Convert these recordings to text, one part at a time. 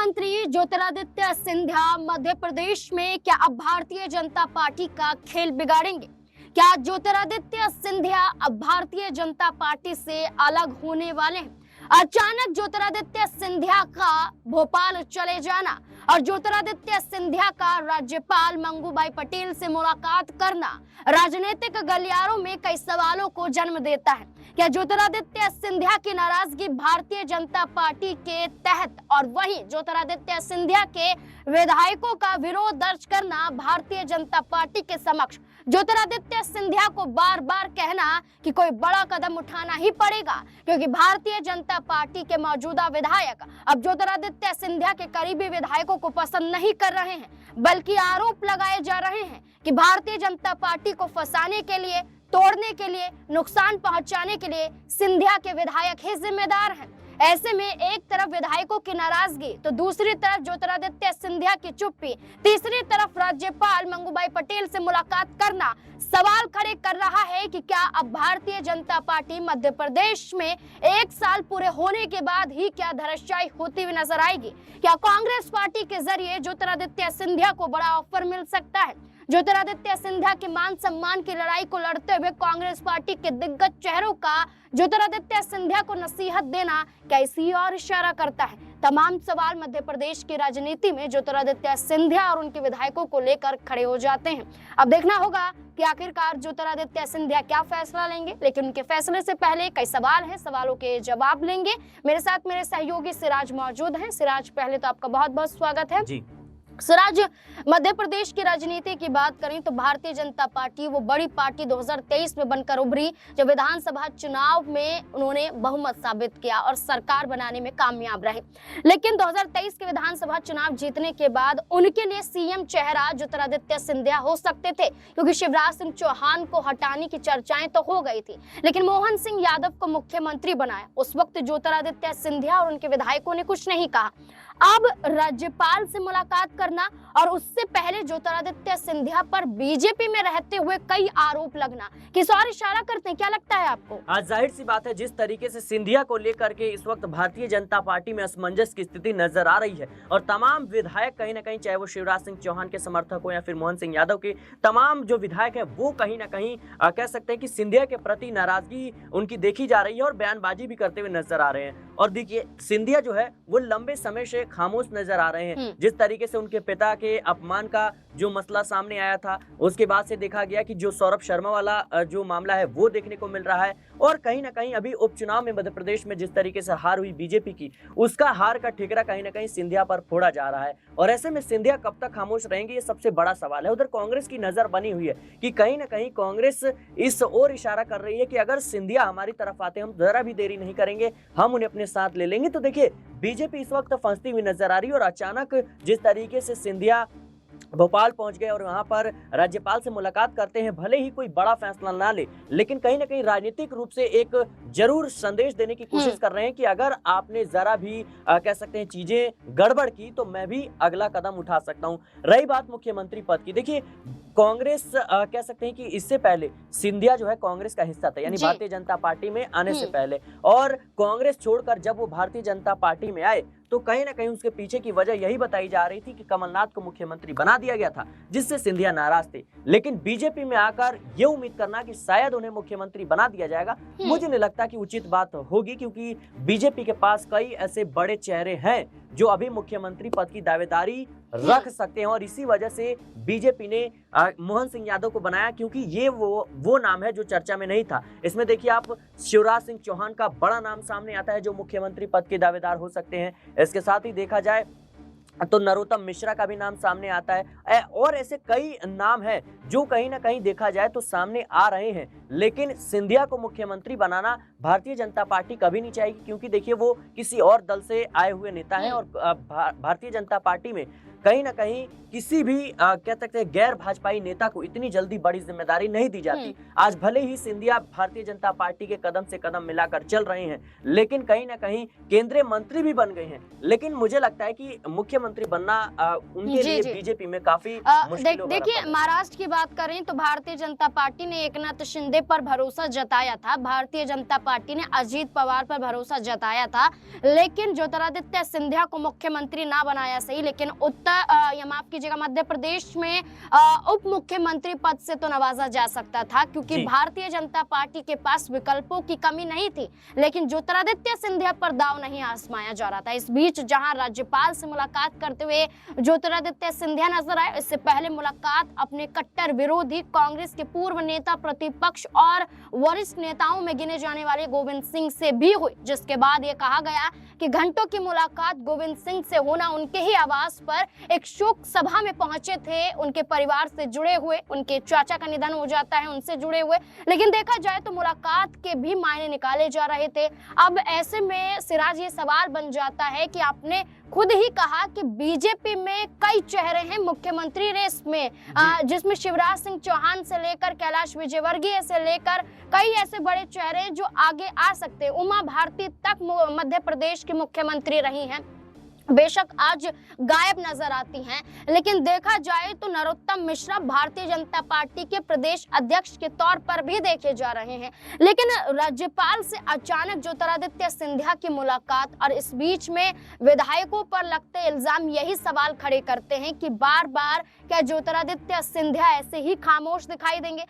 मुख्यमंत्री ज्योतिरादित्य सिंधिया मध्य प्रदेश में क्या अब भारतीय जनता पार्टी का खेल बिगाड़ेंगे? क्या ज्योतिरादित्य सिंधिया अब भारतीय जनता पार्टी से अलग होने वाले हैं? अचानक ज्योतिरादित्य सिंधिया का भोपाल चले जाना और ज्योतिरादित्य सिंधिया का राज्यपाल मंगूभाई पटेल से मुलाकात करना राजनीतिक गलियारों में कई सवालों को जन्म देता है। क्या ज्योतिरादित्य सिंधिया की नाराजगी भारतीय जनता पार्टी के तहत और वहीं ज्योतिरादित्य सिंधिया के विधायकों का विरोध दर्ज करना भारतीय जनता पार्टी के समक्ष ज्योतिरादित्य सिंधिया को बार बार कहना कि कोई बड़ा कदम उठाना ही पड़ेगा, क्योंकि भारतीय जनता पार्टी के मौजूदा विधायक अब ज्योतिरादित्य सिंधिया के करीबी विधायकों को पसंद नहीं कर रहे हैं, बल्कि आरोप लगाए जा रहे हैं कि भारतीय जनता पार्टी को फंसाने के लिए, तोड़ने के लिए, नुकसान पहुंचाने के लिए सिंधिया के विधायक ही जिम्मेदार हैं। ऐसे में एक तरफ विधायकों की नाराजगी तो दूसरी तरफ ज्योतिरादित्य सिंधिया की चुप्पी, तीसरी तरफ राज्यपाल मंगूभाई पटेल से मुलाकात करना सवाल खड़े कर रहा है कि क्या अब भारतीय जनता पार्टी मध्य प्रदेश में एक साल पूरे होने के बाद ही क्या धराशायी होती हुई नजर आएगी? क्या कांग्रेस पार्टी के जरिए ज्योतिरादित्य सिंधिया को बड़ा ऑफर मिल सकता है? ज्योतिरादित्य सिंधिया के मान सम्मान की लड़ाई को लड़ते हुए कांग्रेस पार्टी के दिग्गज चेहरों का ज्योतिरादित्य सिंधिया को नसीहत देना कैसी और इशारा करता है? तमाम सवाल मध्य प्रदेश की राजनीति में ज्योतिरादित्य सिंधिया और उनके विधायकों को लेकर खड़े हो जाते हैं। अब देखना होगा कि आखिरकार ज्योतिरादित्य सिंधिया क्या फैसला लेंगे, लेकिन उनके फैसले से पहले कई सवाल हैं, सवालों के जवाब लेंगे। मेरे साथ मेरे सहयोगी सिराज मौजूद हैं। सिराज, पहले तो आपका बहुत बहुत स्वागत है जी। सिराज, मध्य प्रदेश की राजनीति की बात करें तो भारतीय जनता पार्टी वो बड़ी पार्टी 2023 में बनकर उभरी जब विधानसभा चुनाव में उन्होंने बहुमत साबित किया और सरकार बनाने में कामयाब रहे। लेकिन 2023 के विधानसभा चुनाव जीतने के बाद उनके लिए सीएम चेहरा ज्योतिरादित्य सिंधिया हो सकते थे, क्योंकि शिवराज सिंह चौहान को हटाने की चर्चाएं तो हो गई थी, लेकिन मोहन सिंह यादव को मुख्यमंत्री बनाया। उस वक्त ज्योतिरादित्य सिंधिया और उनके विधायकों ने कुछ नहीं कहा। अब राज्यपाल से मुलाकात करना और उससे पहले ज्योतिरादित्य सिंधिया पर बीजेपी में रहते हुए कई आरोप लगना किस और इशारा करते हैं? क्या लगता है आपको? आज जाहिर सी बात है, जिस तरीके से सिंधिया को लेकर के इस वक्त भारतीय जनता पार्टी में असमंजस की स्थिति नजर आ रही है और तमाम विधायक कहीं ना कहीं, चाहे वो शिवराज सिंह चौहान के समर्थक हो या फिर मोहन सिंह यादव के, तमाम जो विधायक है वो कहीं ना कहीं कह सकते हैं कि सिंधिया के प्रति नाराजगी उनकी देखी जा रही है और बयानबाजी भी करते हुए नजर आ रहे हैं। और देखिए, सिंधिया जो है वो लंबे समय से खामोश नजर आ रहे हैं। जिस तरीके से उनके पिता के अपमान का जो मसला सामने आया था, उसके बाद से देखा गया कि जो सौरभ शर्मा वाला जो मामला है वो देखने को मिल रहा है और कहीं ना कहीं अभी उपचुनाव में मध्य प्रदेश में जिस तरीके से हार हुई बीजेपी की, उसका हार का ठिकरा कहीं ना कहीं सिंधिया पर फोड़ा जा रहा है। और ऐसे में सिंधिया कब तक खामोश रहेंगे, ये सबसे बड़ा सवाल है। उधर कांग्रेस की नजर बनी हुई है कि कहीं ना कहीं कांग्रेस इस ओर इशारा कर रही है कि अगर सिंधिया हमारी तरफ आते, हम जरा भी देरी नहीं करेंगे, हम उन्हें अपने साथ ले लेंगे। तो देखिए, बीजेपी इस वक्त फंसती हुई नजर आ रही है और अचानक जिस तरीके से सिंधिया भोपाल पहुंच गए और वहां पर राज्यपाल से मुलाकात करते हैं, भले ही कोई बड़ा फैसला ना ले, लेकिन कहीं ना कहीं राजनीतिक रूप से एक जरूर संदेश देने की कोशिश कर रहे हैं कि अगर आपने जरा भी कह सकते हैं चीजें गड़बड़ की तो मैं भी अगला कदम उठा सकता हूं। रही बात मुख्यमंत्री पद की, देखिए कांग्रेस कह सकते हैं कि इससे पहले सिंधिया जो है कांग्रेस का हिस्सा था, यानी भारतीय जनता पार्टी में आने से पहले, और कांग्रेस छोड़कर जब वो भारतीय जनता पार्टी में आए तो कहीं ना कहीं उसके पीछे की वजह यही बताई जा रही थी कि कमलनाथ को मुख्यमंत्री बना दिया गया था, जिससे सिंधिया नाराज थे। लेकिन बीजेपी में आकर ये उम्मीद करना कि शायद उन्हें मुख्यमंत्री बना दिया जाएगा, मुझे नहीं लगता कि उचित बात होगी, क्योंकि बीजेपी के पास कई ऐसे बड़े चेहरे हैं जो अभी मुख्यमंत्री पद की दावेदारी रख सकते हैं और इसी वजह से बीजेपी ने मोहन सिंह यादव को बनाया, क्योंकि ये वो नाम है जो चर्चा में नहीं था। इसमें देखिए, आप शिवराज सिंह चौहान का बड़ा नाम सामने आता है जो मुख्यमंत्री पद के दावेदार हो सकते हैं। इसके साथ ही देखा जाए तो नरोत्तम मिश्रा का भी नाम सामने आता है और ऐसे कई नाम हैं जो कहीं ना कहीं देखा जाए तो सामने आ रहे हैं। लेकिन सिंधिया को मुख्यमंत्री बनाना भारतीय जनता पार्टी कभी नहीं चाहेगी, क्योंकि देखिए वो किसी और दल से आए हुए नेता हैं और भारतीय जनता पार्टी में कहीं ना कहीं किसी भी कह सकते हैं गैर भाजपाई नेता को इतनी जल्दी बड़ी जिम्मेदारी नहीं दी जाती। आज भले ही सिंधिया भारतीय जनता पार्टी के कदम से कदम मिलाकर चल रहे हैं, लेकिन कहीं ना कहीं केंद्रीय मंत्री भी बन गए हैं। लेकिन मुझे लगता है कि मुख्यमंत्री बनना उनके लिए बीजेपी में काफी मुश्किल देखिए, महाराष्ट्र की बात करें तो भारतीय जनता पार्टी ने एकनाथ शिंदे पर भरोसा जताया था, भारतीय जनता पार्टी ने अजीत पवार पर भरोसा जताया था, लेकिन ज्योतिरादित्य सिंधिया को मुख्यमंत्री ना बनाया सही, लेकिन माफ कीजिएगा, मध्य प्रदेश में उप मुख्यमंत्री पद से तो नवाजा जा सकता था, क्योंकि भारतीय जनता पार्टी के पास विकल्पों की कमी नहीं थी, लेकिन ज्योतिरादित्य सिंधिया पर दाव नहीं आजमाया जा रहा था। इस बीच जहां राज्यपाल से मुलाकात करते हुए ज्योतिरादित्य सिंधिया नजर आए, इससे पहले मुलाकात अपने कट्टर विरोधी कांग्रेस के पूर्व नेता, प्रतिपक्ष और वरिष्ठ नेताओं में गिने जाने वाले गोविंद सिंह से भी हुई, जिसके बाद ये कहा गया कि घंटों की मुलाकात गोविंद सिंह से होना उनके ही आवास पर एक शोक सभा में पहुंचे थे, उनके परिवार से जुड़े हुए, उनके चाचा का निधन हो जाता है उनसे जुड़े हुए, लेकिन देखा जाए तो मुलाकात के भी मायने निकाले जा रहे थे। अब ऐसे में सिराज ये सवाल बन जाता है कि आपने खुद ही कहा कि बीजेपी में कई चेहरे हैं मुख्यमंत्री रेस में, जिसमें शिवराज सिंह चौहान से लेकर कैलाश विजयवर्गीय से लेकर कई ऐसे बड़े चेहरे जो आगे आ सकते हैं। उमा भारती तक मध्य प्रदेश की मुख्यमंत्री रही हैं, बेशक आज गायब नजर आती हैं, लेकिन देखा जाए तो नरोत्तम मिश्रा भारतीय जनता पार्टी के प्रदेश अध्यक्ष के तौर पर भी देखे जा रहे हैं। लेकिन राज्यपाल से अचानक ज्योतिरादित्य सिंधिया की मुलाकात और इस बीच में विधायकों पर लगते इल्जाम यही सवाल खड़े करते हैं कि बार बार क्या ज्योतिरादित्य सिंधिया ऐसे ही खामोश दिखाई देंगे।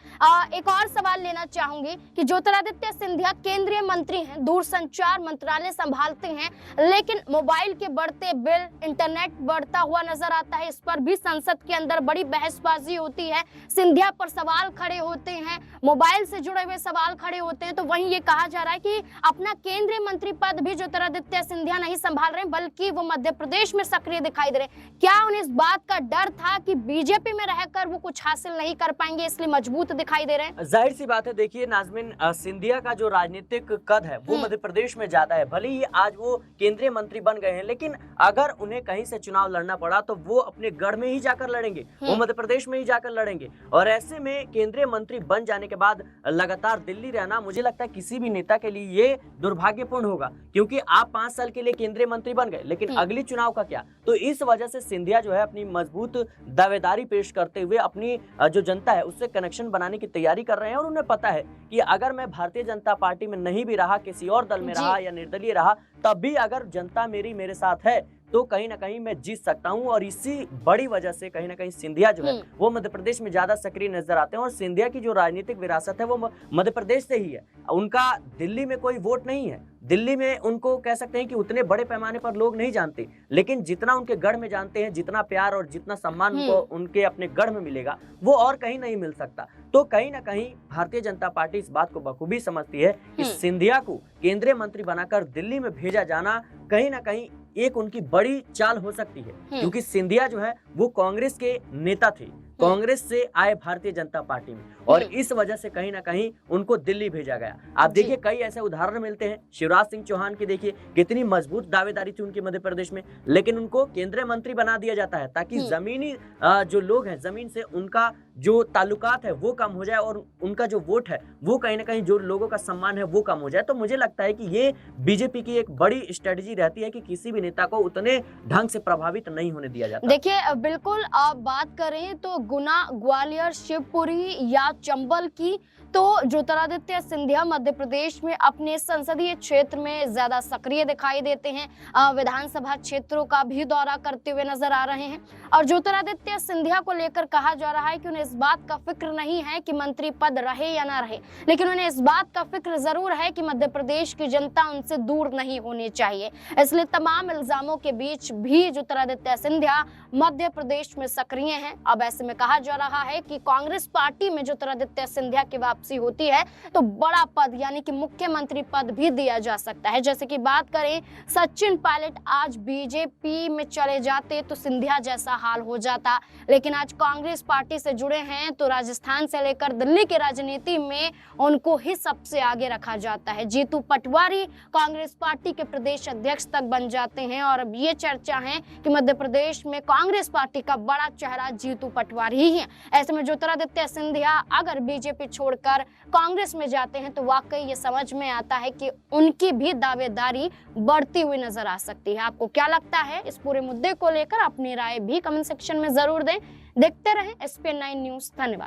एक और सवाल लेना चाहूंगी कि ज्योतिरादित्य सिंधिया केंद्रीय मंत्री हैं, दूरसंचार मंत्रालय संभालते हैं, लेकिन मोबाइल के बढ़ते बिल, इंटरनेट बढ़ता हुआ नजर आता है, इस पर भी संसद के अंदर बड़ी बहसबाजी होती है, सिंधिया पर सवाल खड़े होते हैं, मोबाइल से जुड़े हुए सवाल खड़े होते हैं। तो वहीं ये कहा जा रहा है कि अपना केंद्रीय मंत्री पद भी ज्योतिरादित्य सिंधिया नहीं संभाल रहे, बल्कि वो मध्य प्रदेश में सक्रिय दिखाई दे रहे। क्या उन्हें इस बात का डर था कि बीजेपी में रहकर वो कुछ हासिल नहीं कर पाएंगे, इसलिए मजबूत दिखाई दे रहे हैं? जाहिर सी बात है, देखिए नाज़मीन, सिंधिया का जो राजनीतिक कद है वो मध्य प्रदेश में ज्यादा है। भले ही आज वो केंद्रीय मंत्री बन गए हैं, लेकिन अगर उन्हें कहीं से चुनाव लड़ना पड़ा तो वो अपने गढ़ में ही जाकर लड़ेंगे, वो मध्य प्रदेश में ही जाकर लड़ेंगे। और ऐसे में केंद्रीय मंत्री बन जाने के बाद लगातार दिल्ली रहना, मुझे लगता है किसी भी नेता के लिए ये दुर्भाग्यपूर्ण होगा, क्योंकि आप 5 साल के लिए केंद्रीय मंत्री बन गए, लेकिन अगली चुनाव का क्या? तो इस वजह से सिंधिया जो है अपनी मजबूत दावेदारी पेश करते हुए अपनी जो जनता है उससे कनेक्शन बनाने की तैयारी कर रहे हैं। और उन्हें पता है कि अगर मैं भारतीय जनता पार्टी में नहीं भी रहा, किसी और दल में रहा या निर्दलीय रहा, तब भी अगर जनता मेरे साथ है तो कहीं ना कहीं मैं जीत सकता हूं। और इसी बड़ी वजह से कहीं ना कहीं सिंधिया जो है वो मध्य प्रदेश में ज्यादा सक्रिय नजर आते हैं। और सिंधिया की जो राजनीतिक विरासत है वो मध्य प्रदेश से ही है, उनका दिल्ली में कोई वोट नहीं है। दिल्ली में उनको कह सकते हैं कि उतने बड़े पैमाने पर लोग नहीं जानते, लेकिन जितना उनके गढ़ में जानते हैं, जितना प्यार और जितना सम्मान उनको उनके अपने गढ़ में मिलेगा वो और कहीं नहीं मिल सकता। तो कहीं ना कहीं भारतीय जनता पार्टी इस बात को बखूबी समझती है कि सिंधिया को केंद्रीय मंत्री बनाकर दिल्ली में भेजा जाना कहीं ना कहीं एक उनकी बड़ी चाल हो सकती है, क्योंकि सिंधिया जो है वो कांग्रेस के नेता थे, कांग्रेस से आए भारतीय जनता पार्टी में, और इस वजह से कहीं ना कहीं उनको दिल्ली भेजा गया। आप देखिए कई ऐसे उदाहरण मिलते हैं, शिवराज सिंह चौहान की देखिए कितनी मजबूत दावेदारी थी उनकी मध्य प्रदेश में, लेकिन उनको केंद्रीय मंत्री बना दिया जाता है ताकि जमीनी जो लोग हैं, जमीन से उनका जो ताल्लुकात है वो कम हो जाए और उनका जो वोट है वो कहीं ना कहीं जो लोगों का सम्मान है वो कम हो जाए। तो मुझे लगता है कि ये बीजेपी की एक बड़ी स्ट्रेटजी रहती है कि किसी भी नेता को उतने ढंग से प्रभावित नहीं होने दिया जाता। देखिए बिल्कुल, आप बात करें तो गुना, ग्वालियर, शिवपुरी या चंबल की, तो ज्योतिरादित्य सिंधिया मध्य प्रदेश में अपने संसदीय क्षेत्र में ज्यादा सक्रिय दिखाई देते हैं, विधानसभा क्षेत्रों का भी दौरा करते हुए नजर आ रहे हैं। और ज्योतिरादित्य सिंधिया को लेकर कहा जा रहा है कि उन्हें इस बात का फिक्र नहीं है कि मंत्री पद रहे या ना रहे, लेकिन उन्हें इस बात का फिक्र जरूर है कि मध्य प्रदेश की जनता उनसे दूर नहीं होनी चाहिए। इसलिए तमाम इल्जामों के बीच भी ज्योतिरादित्य सिंधिया मध्य प्रदेश में सक्रिय हैं। अब ऐसे में में कहा जा रहा है कि कांग्रेस पार्टी में ज्योतिरादित्य सिंधिया की वापसी होती है तो बड़ा पद यानी कि मुख्यमंत्री पद भी दिया जा सकता है। जैसे कि बात करें, सचिन पायलट आज बीजेपी में चले जाते तो सिंधिया जैसा हाल हो जाता, लेकिन आज कांग्रेस पार्टी से जुड़े हैं तो राजस्थान से लेकर दिल्ली की राजनीति में उनको ही सबसे आगे रखा जाता है। जीतू पटवारी कांग्रेस पार्टी के प्रदेश अध्यक्ष तक बन जाते हैं और अब ये चर्चा है कि मध्य प्रदेश में कांग्रेस पार्टी का बड़ा चेहरा जीतू पटवारी ही है। ऐसे में ज्योतिरादित्य सिंधिया अगर बीजेपी छोड़कर कांग्रेस में जाते हैं तो वाकई ये समझ में आता है कि उनकी भी दावेदारी बढ़ती हुई नजर आ सकती है। आपको क्या लगता है इस पूरे मुद्दे को लेकर? अपनी राय भी कमेंट सेक्शन में जरूर दें। देखते रहें SPN9 न्यूज। धन्यवाद।